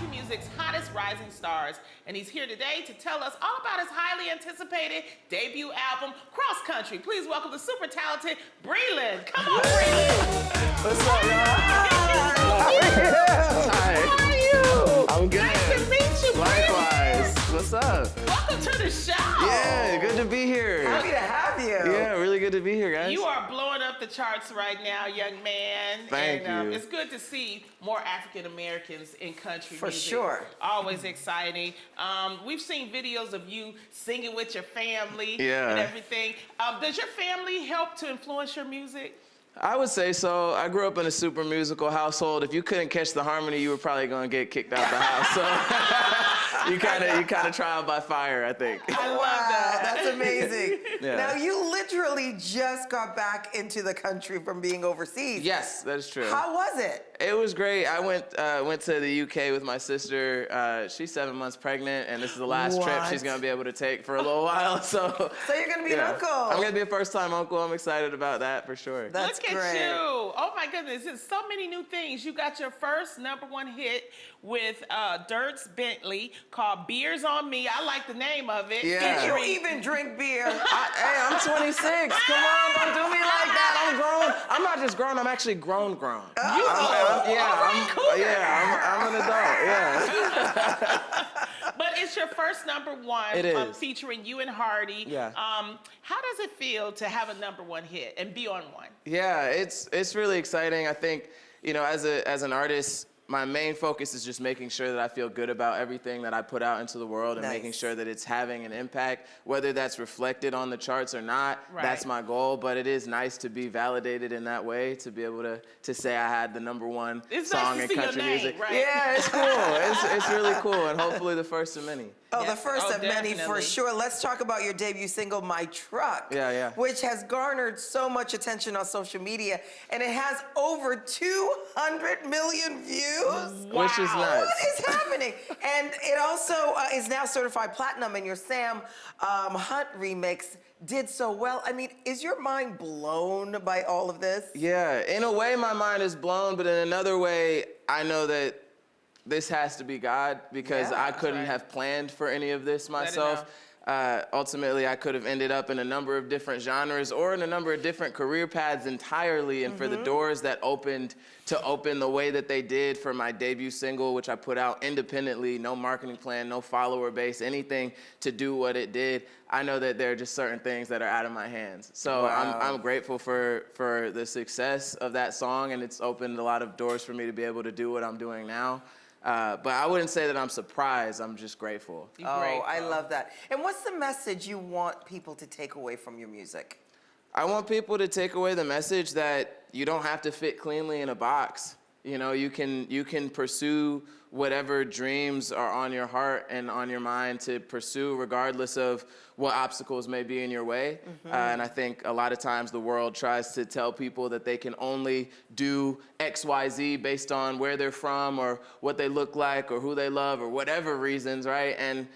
country music's hottest rising stars. And he's here today to tell us all about his highly anticipated debut album, Cross Country. Please welcome the super talented Breland. Come on, Breland. What's up, y'all? Hi. How are you? I'm good. Nice to meet you, Breland. Likewise. What's up? Welcome to the show. Yeah, good to be here. Happy to have you. Yeah, really good to be here, guys. You are blowing up the charts right now, young man. Thank you. It's good to see more African Americans in country For music. sure. Always exciting. We've seen videos of you singing with your family Yeah. and everything. Does your family help to influence your music? I would say so. I grew up in a super musical household. If you couldn't catch the harmony, you were probably going to get kicked out the house. So you kind of trial by fire, I think. I love that. That's amazing. Yeah. Now, you literally just got back into the country from being overseas. Yes, that is true. How was it? It was great. I went to the UK with my sister. She's 7 months pregnant, and this is the last trip she's going to be able to take for a little while. So you're going to be an uncle. I'm going to be a first-time uncle. I'm excited about that for sure. That's Look great. at you. Oh my goodness, there's so many new things. You got your first #1 hit with Dierks Bentley called Beers on Me. I like the name of it. Yeah. Did you even drink beer? Hey, I'm 26. Come on, don't do me like that. I'm grown. I'm not just grown. I'm actually grown. Cool. I'm an adult. Yeah. But it's your first #1. It is. Featuring you and Hardy. Yeah. How does it feel to have a #1 hit and be on one? Yeah, it's really exciting. I think, as an artist, my main focus is just making sure that I feel good about everything that I put out into the world and making sure that it's having an impact, whether that's reflected on the charts or not. Right. That's my goal, but it is nice to be validated in that way, to be able to say I had the #1 It's song nice to in see your country name, music. right? Yeah, it's cool. It's really cool, and hopefully the first of many. Oh, Yeah. the first Oh, of many definitely. for sure. Let's talk about your debut single, My Truck. Yeah. Which has garnered so much attention on social media, and it has over 200 million views. Wow. Which is nuts. What is happening? And it also is now certified platinum, and your Sam Hunt remix did so well. I mean, is your mind blown by all of this? Yeah, in a way my mind is blown, but in another way, I know that this has to be God, because Yeah, I couldn't right. have planned for any of this Let it myself. Ultimately, I could have ended up in a number of different genres or in a number of different career paths entirely. And for the doors that opened to open the way that they did for my debut single, which I put out independently, no marketing plan, no follower base, anything to do what it did, I know that there are just certain things that are out of my hands. So I'm grateful for the success of that song, and it's opened a lot of doors for me to be able to do what I'm doing now. But I wouldn't say that I'm surprised. I'm just grateful. Oh, I love that. And what's the message you want people to take away from your music? I want people to take away the message that you don't have to fit cleanly in a box. You can pursue whatever dreams are on your heart and on your mind to pursue, regardless of what obstacles may be in your way. And I think a lot of times the world tries to tell people that they can only do X, Y, Z based on where they're from or what they look like or who they love or whatever reasons, right? And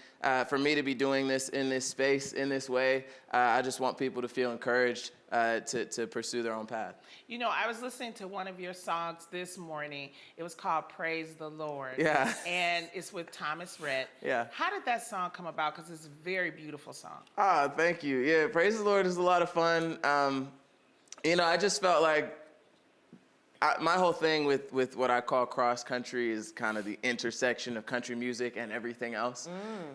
for me to be doing this in this space, in this way, I just want people to feel encouraged to pursue their own path. I was listening to one of your songs this morning. It was called Praise the Lord. Yeah. And it's with Thomas Rhett. Yeah. How did that song come about? Because it's a very beautiful song. Ah, thank you. Yeah, Praise the Lord is a lot of fun. I just felt like my whole thing with what I call cross country is kind of the intersection of country music and everything else.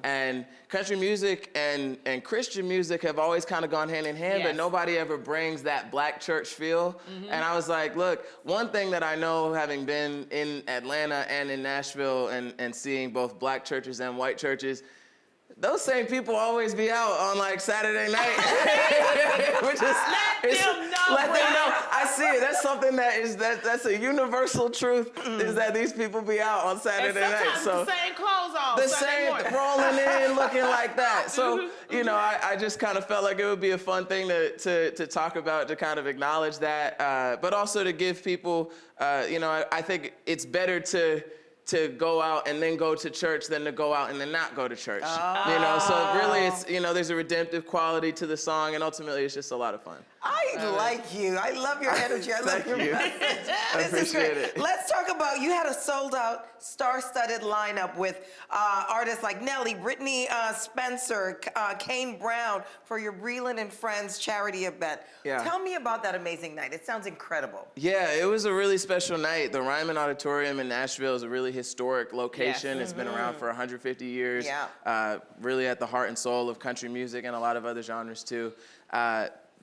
And country music and Christian music have always kind of gone hand in hand, Yes. but nobody ever brings that black church feel. And I was like, look, one thing that I know, having been in Atlanta and in Nashville and seeing both black churches and white churches, those same people always be out on like Saturday night. Let them know. I see it. That's something that's a universal truth, is that these people be out on Saturday night. And sometimes the same clothes on. The Sunday same, morning. rolling in, looking like that. So, I just kind of felt like it would be a fun thing to talk about, to kind of acknowledge that, but also to give people, I think it's better to go out and then go to church than to go out and then not go to church. So really it's, there's a redemptive quality to the song, and ultimately it's just a lot of fun. I I like you. I love your energy. I love your message. This is great. It. Let's talk about, you had a sold-out, star-studded lineup with artists like Nelly, Brittany Spencer, Kane Brown for your Breland and Friends charity event. Yeah. Tell me about that amazing night. It sounds incredible. Yeah, it was a really special night. The Ryman Auditorium in Nashville is a really historic location. Yes. It's been around for 150 years. Yeah. Really at the heart and soul of country music and a lot of other genres too.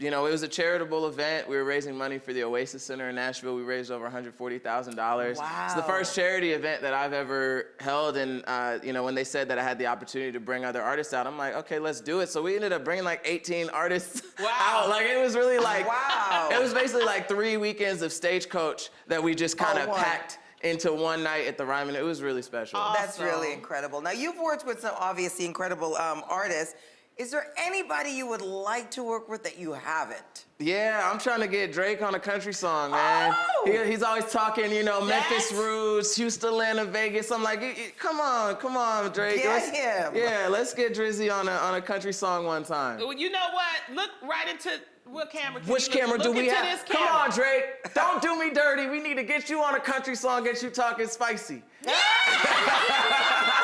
You know, it was a charitable event. We were raising money for the Oasis Center in Nashville. We raised over $140,000. Wow. It's the first charity event that I've ever held. And, you know, when they said that I had the opportunity to bring other artists out, I'm like, okay, let's do it. So we ended up bringing like 18 artists out. Like, it was really like, wow. It was basically like 3 weekends of Stagecoach that we just kind of packed into one night at the Ryman. It was really special. Awesome. That's really incredible. Now, you've worked with some obviously incredible artists. Is there anybody you would like to work with that you haven't? Yeah, I'm trying to get Drake on a country song, man. Oh! He's always talking, you know, Memphis Yes. roots, Houston, Atlanta, Vegas. I'm like, come on, Drake. Get him. Yeah, let's get Drizzy on a country song one time. Well, you know what? Look right into what camera? Can Which you look- camera do look we into have? This Come camera. on, Drake. Don't do me dirty. We need to get you on a country song, get you talking spicy.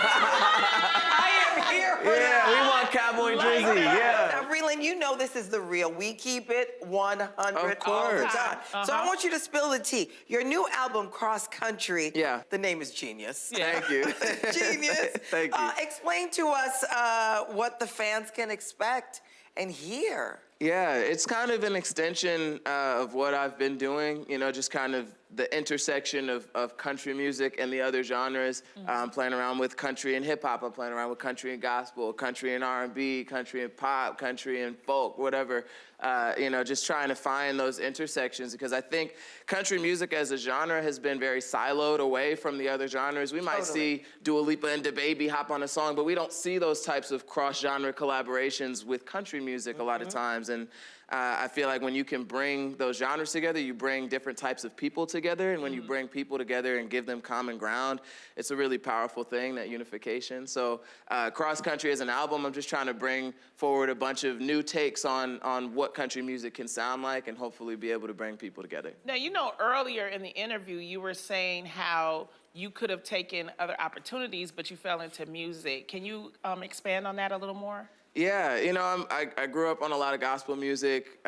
I am here for that. Yeah, we want Cowboy Drizzy. Yeah. Now, Breland, you know this is the real. We keep it 100 Of all the course. time. So I want you to spill the tea. Your new album, Cross Country. Yeah. The name is genius. Thank you. Genius. Thank you. Explain to us what the fans can expect and hear. Yeah, it's kind of an extension of what I've been doing, you know, just kind of the intersection of country music and the other genres. I'm playing around with country and hip hop. I'm playing around with country and gospel, country and R&B, country and pop, country and folk, whatever. You know, just trying to find those intersections because I think country music as a genre has been very siloed away from the other genres. We might see Dua Lipa and DaBaby hop on a song, but we don't see those types of cross-genre collaborations with country music a lot of times. And I feel like when you can bring those genres together, you bring different types of people together. And when you bring people together and give them common ground, it's a really powerful thing, that unification. So Cross Country as an album, I'm just trying to bring forward a bunch of new takes on what country music can sound like and hopefully be able to bring people together. Now, you know, earlier in the interview, you were saying how you could have taken other opportunities, but you fell into music. Can you expand on that a little more? Yeah, you know, I grew up on a lot of gospel music,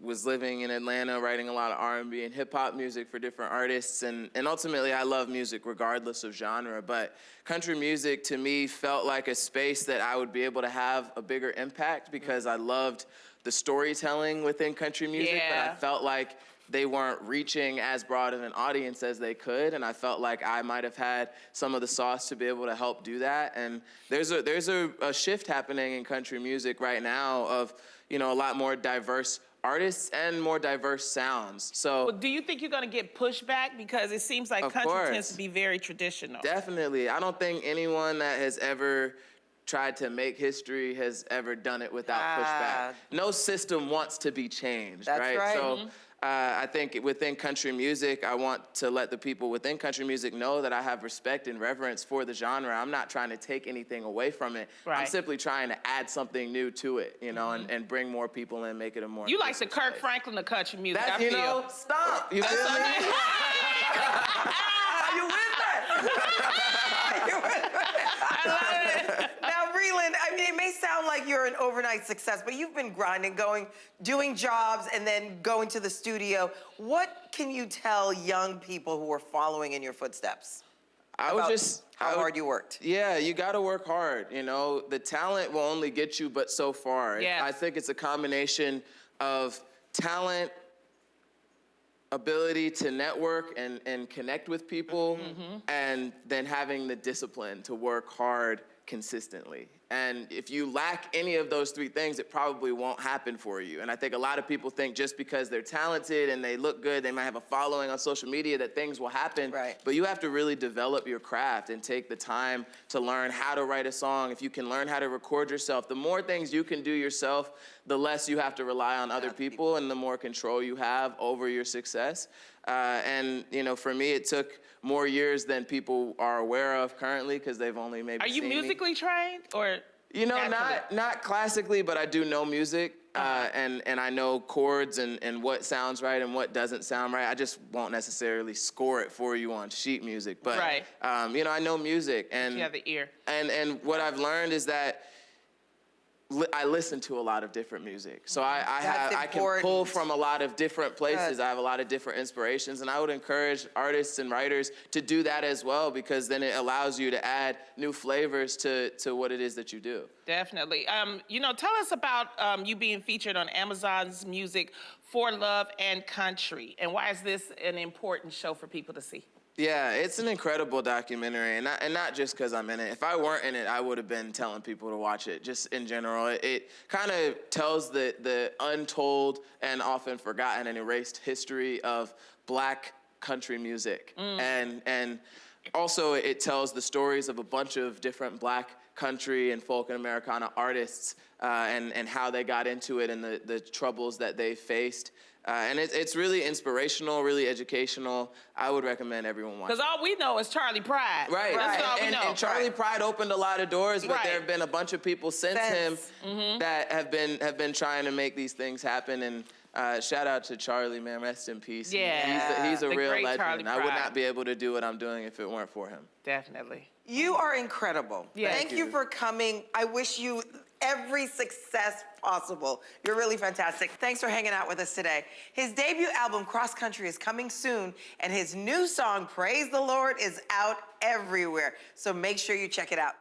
was living in Atlanta, writing a lot of R&B and hip-hop music for different artists, and ultimately I love music regardless of genre, but country music to me felt like a space that I would be able to have a bigger impact because I loved the storytelling within country music, but I felt like they weren't reaching as broad of an audience as they could, and I felt like I might have had some of the sauce to be able to help do that. And there's a shift happening in country music right now of, you know, a lot more diverse artists and more diverse sounds. So Well, do you think you're going to get pushback? Because it seems like Of country course. tends to be very traditional. Definitely. I don't think anyone that has ever tried to make history has ever done it without pushback. No system wants to be changed, That's right. So I think within country music, I want to let the people within country music know that I have respect and reverence for the genre. I'm not trying to take anything away from it. I'm Right. simply trying to add something new to it, you know, and bring more people in, make it a more You like the inclusive Kirk space. Franklin of country music. That's, I you feel. know, stop. You feel me? Are you with that? I love it. Now, Breland, I mean, it may sound like you're an overnight success, but you've been grinding, doing jobs, and then going to the studio. What can you tell young people who are following in your footsteps? How hard you worked. Yeah, you got to work hard. You know, the talent will only get you but so far. Yes. I think it's a combination of talent, ability to network and connect with people, and then having the discipline to work hard consistently. And if you lack any of those three things, it probably won't happen for you. And I think a lot of people think just because they're talented and they look good, they might have a following on social media, that things will happen. Right. But you have to really develop your craft and take the time to learn how to write a song. If you can learn how to record yourself, the more things you can do yourself, the less you have to rely on other people and the more control you have over your success. And, you know, for me, it took more years than people are aware of currently because they've only maybe Are you seen me. musically trained or? You know, naturally? not classically, but I do know music. and I know chords and what sounds right and what doesn't sound right. I just won't necessarily score it for you on sheet music. But, you know, I know music. And you have the ear. And what I've learned is that I listen to a lot of different music. So I can pull from a lot of different places. I have a lot of different inspirations, and I would encourage artists and writers to do that as well, because then it allows you to add new flavors to what it is that you do. Definitely. You know, tell us about you being featured on Amazon's Music for Love and Country, and why is this an important show for people to see? Yeah, it's an incredible documentary, and not just because I'm in it. If I weren't in it, I would have been telling people to watch it, just in general. It kind of tells the untold and often forgotten and erased history of Black country music. And also it tells the stories of a bunch of different Black country and folk and Americana artists and how they got into it and the troubles that they faced. And it's really inspirational, really educational. I would recommend everyone watch it. Because all we know is Charlie Pride. Right. That's all we know. And Charlie Pride opened a lot of doors, but there have been a bunch of people since him that have been trying to make these things happen. And shout out to Charlie, man. Rest in peace. Yeah. He's a real legend. I would Pride. not be able to do what I'm doing if it weren't for him. Definitely. You are incredible. Yeah. Thank you for coming. I wish you every success possible. You're really fantastic. Thanks for hanging out with us today. His debut album, Cross Country, is coming soon, and his new song, Praise the Lord, is out everywhere. So make sure you check it out.